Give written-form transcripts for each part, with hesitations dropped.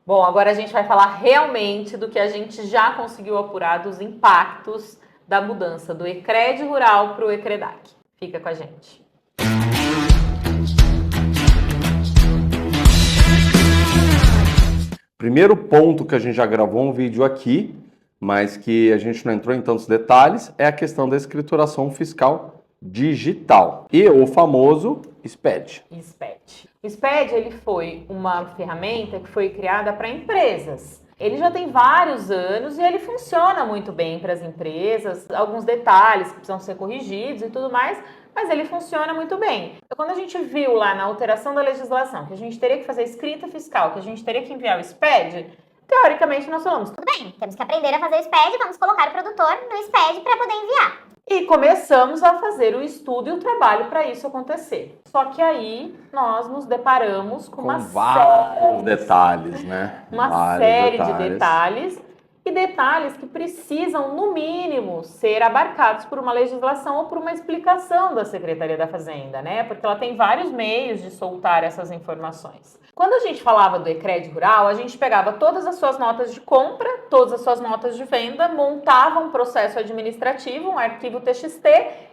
Bom, agora a gente vai falar realmente do que a gente já conseguiu apurar dos impactos da mudança do ECRED rural para o ECREDAC. Fica com a gente. Primeiro ponto que a gente já gravou um vídeo aqui, mas que a gente não entrou em tantos detalhes, é a questão da escrituração fiscal digital e o famoso SPED. O SPED ele foi uma ferramenta que foi criada para empresas. Ele já tem vários anos e ele funciona muito bem para as empresas. Alguns detalhes que precisam ser corrigidos e tudo mais, mas ele funciona muito bem. Então, quando a gente viu lá na alteração da legislação que a gente teria que fazer escrita fiscal, que a gente teria que enviar o SPED, teoricamente nós falamos, tudo bem, temos que aprender a fazer o SPED, vamos colocar o produtor no SPED para poder enviar. E começamos a fazer o estudo e o trabalho para isso acontecer. Só que aí nós nos deparamos com vários detalhes, né? Uma série de detalhes e detalhes que precisam, no mínimo, ser abarcados por uma legislação ou por uma explicação da Secretaria da Fazenda, né? Porque ela tem vários meios de soltar essas informações. Quando a gente falava do ECRED rural, a gente pegava todas as suas notas de compra, todas as suas notas de venda, montava um processo administrativo, um arquivo TXT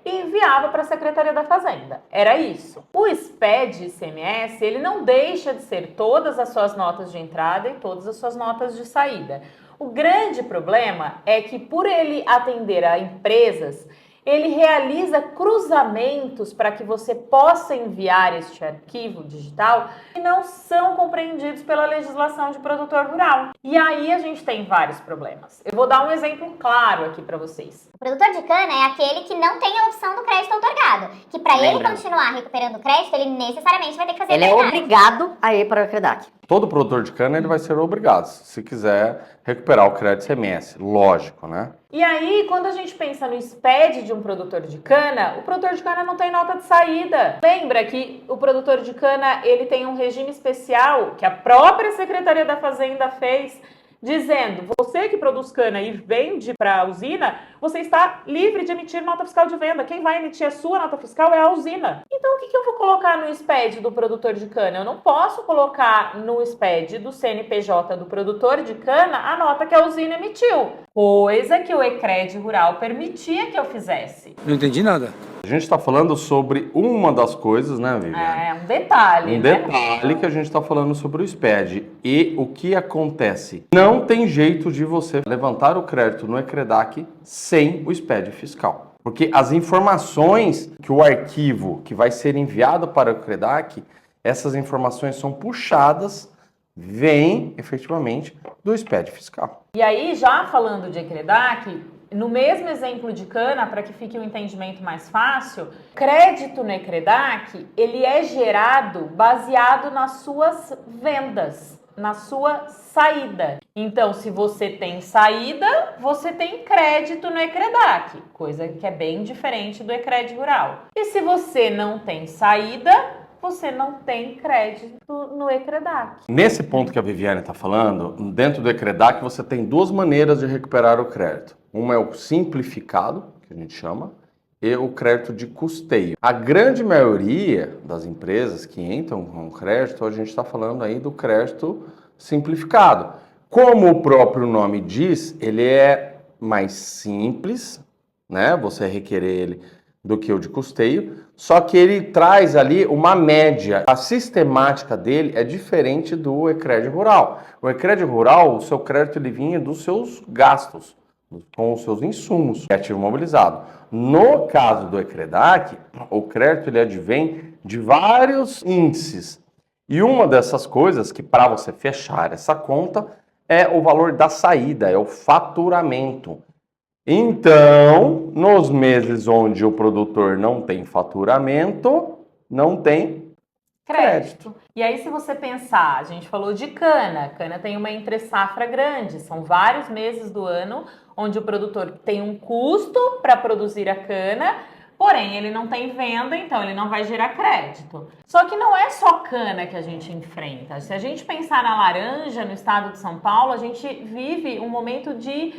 e enviava para a Secretaria da Fazenda. Era isso. O SPED ICMS, ele não deixa de ser todas as suas notas de entrada e todas as suas notas de saída. O grande problema é que, por ele atender a empresas, ele realiza cruzamentos para que você possa enviar este arquivo digital que não são compreendidos pela legislação de produtor rural. E aí a gente tem vários problemas. Eu vou dar um exemplo claro aqui para vocês. O produtor de cana é aquele que não tem a opção do crédito outorgado, que para ele continuar recuperando o crédito, ele necessariamente vai ter que fazer. Ele é obrigado a ir para o ECREDAC. Todo produtor de cana ele vai ser obrigado, se quiser recuperar o crédito ICMS, lógico, né? E aí, quando a gente pensa no SPED de um produtor de cana, o produtor de cana não tem nota de saída. Lembra que o produtor de cana ele tem um regime especial que a própria Secretaria da Fazenda fez, dizendo, você que produz cana e vende para a usina, você está livre de emitir nota fiscal de venda. Quem vai emitir a sua nota fiscal é a usina. Então, o que eu vou colocar no SPED do produtor de cana? Eu não posso colocar no SPED do CNPJ do produtor de cana a nota que a usina emitiu, coisa que o ECRED rural permitia que eu fizesse. Não entendi nada. A gente está falando sobre uma das coisas, né, Viviane? É, um detalhe, Um detalhe que a gente está falando sobre o SPED. E o que acontece? Não tem jeito de você levantar o crédito no ECREDAC sem o SPED fiscal. Porque as informações que o arquivo que vai ser enviado para o ECREDAC, essas informações são puxadas, vêm efetivamente do SPED fiscal. E aí, já falando de ECREDAC, no mesmo exemplo de cana, para que fique um entendimento mais fácil, crédito no ECREDAC, ele é gerado baseado nas suas vendas, na sua saída. Então, se você tem saída, você tem crédito no ECREDAC, coisa que é bem diferente do ECRED rural. E se você não tem saída, você não tem crédito no ECREDAC. Nesse ponto que a Viviane está falando, dentro do ECREDAC você tem duas maneiras de recuperar o crédito. Uma é o simplificado, que a gente chama, e o crédito de custeio. A grande maioria das empresas que entram com crédito, a gente está falando aí do crédito simplificado. Como o próprio nome diz, ele é mais simples, né? Você requerer ele do que o de custeio, só que ele traz ali uma média. A sistemática dele é diferente do ECRED rural. O ECRED rural, o seu crédito ele vinha dos seus gastos, com os seus insumos, ativo imobilizado. No caso do ECREDAC, o crédito ele advém de vários índices. E uma dessas coisas que para você fechar essa conta é o valor da saída, é o faturamento. Então, nos meses onde o produtor não tem faturamento, não tem crédito. E aí, se você pensar, a gente falou de cana, cana tem uma entre-safra grande, são vários meses do ano onde o produtor tem um custo para produzir a cana, porém ele não tem venda, então ele não vai gerar crédito. Só que não é só cana que a gente enfrenta. Se a gente pensar na laranja no estado de São Paulo, a gente vive um momento de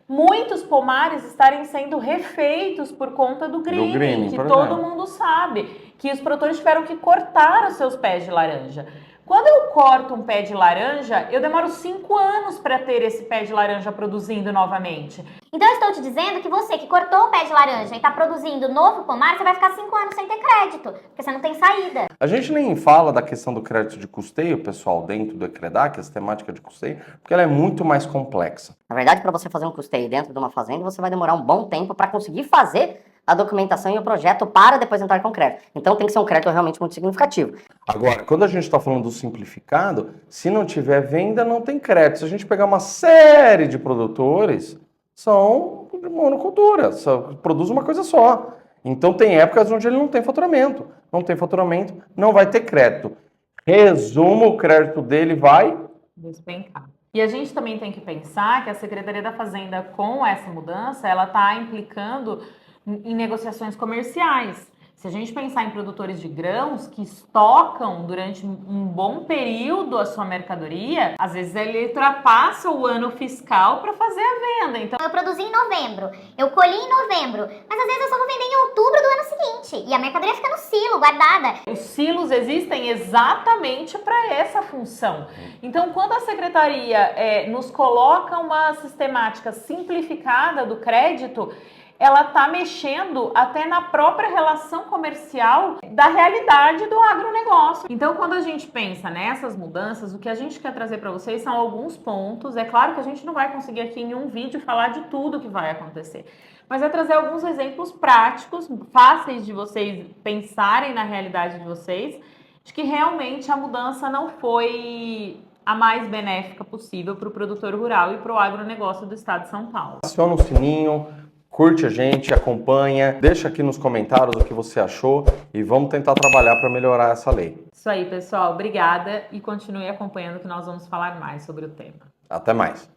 muitos pomares estarem sendo refeitos por conta do greening, que todo mundo sabe, que os produtores tiveram que cortar os seus pés de laranja. Quando eu corto um pé de laranja, eu demoro 5 anos para ter esse pé de laranja produzindo novamente. Então eu estou te dizendo que você que cortou o pé de laranja e está produzindo novo pomar, você vai ficar 5 anos sem ter crédito, porque você não tem saída. A gente nem fala da questão do crédito de custeio, pessoal, dentro do ECREDAC, essa temática de custeio, porque ela é muito mais complexa. Na verdade, para você fazer um custeio dentro de uma fazenda, você vai demorar um bom tempo para conseguir fazer a documentação e o projeto para depois entrar com crédito. Então tem que ser um crédito realmente muito significativo. Agora, quando a gente está falando do simplificado, se não tiver venda, não tem crédito. Se a gente pegar uma série de produtores, são de monocultura, só produz uma coisa só. Então tem épocas onde ele não tem faturamento. Não tem faturamento, não vai ter crédito. Resumo, o crédito dele vai despencar. E a gente também tem que pensar que a Secretaria da Fazenda, com essa mudança, ela está implicando em negociações comerciais. Se a gente pensar em produtores de grãos que estocam durante um bom período a sua mercadoria, às vezes ele ultrapassa o ano fiscal para fazer a venda. Então, Eu produzi em novembro, eu colhi em novembro, mas às vezes eu só vou vender em outubro do ano seguinte. E a mercadoria fica no silo, guardada. os silos existem exatamente para essa função. Então, quando a Secretaria nos coloca uma sistemática simplificada do crédito, ela está mexendo até na própria relação comercial da realidade do agronegócio. Então, quando a gente pensa nessas mudanças, o que a gente quer trazer para vocês são alguns pontos. É claro que a gente não vai conseguir aqui em um vídeo falar de tudo que vai acontecer, mas é trazer alguns exemplos práticos, fáceis de vocês pensarem na realidade de vocês, de que realmente a mudança não foi a mais benéfica possível para o produtor rural e para o agronegócio do estado de São Paulo. aciona o sininho, curte a gente, acompanha, deixa aqui nos comentários o que você achou e vamos tentar trabalhar para melhorar essa lei. Isso aí, pessoal. Obrigada e continue acompanhando que nós vamos falar mais sobre o tema. Até mais.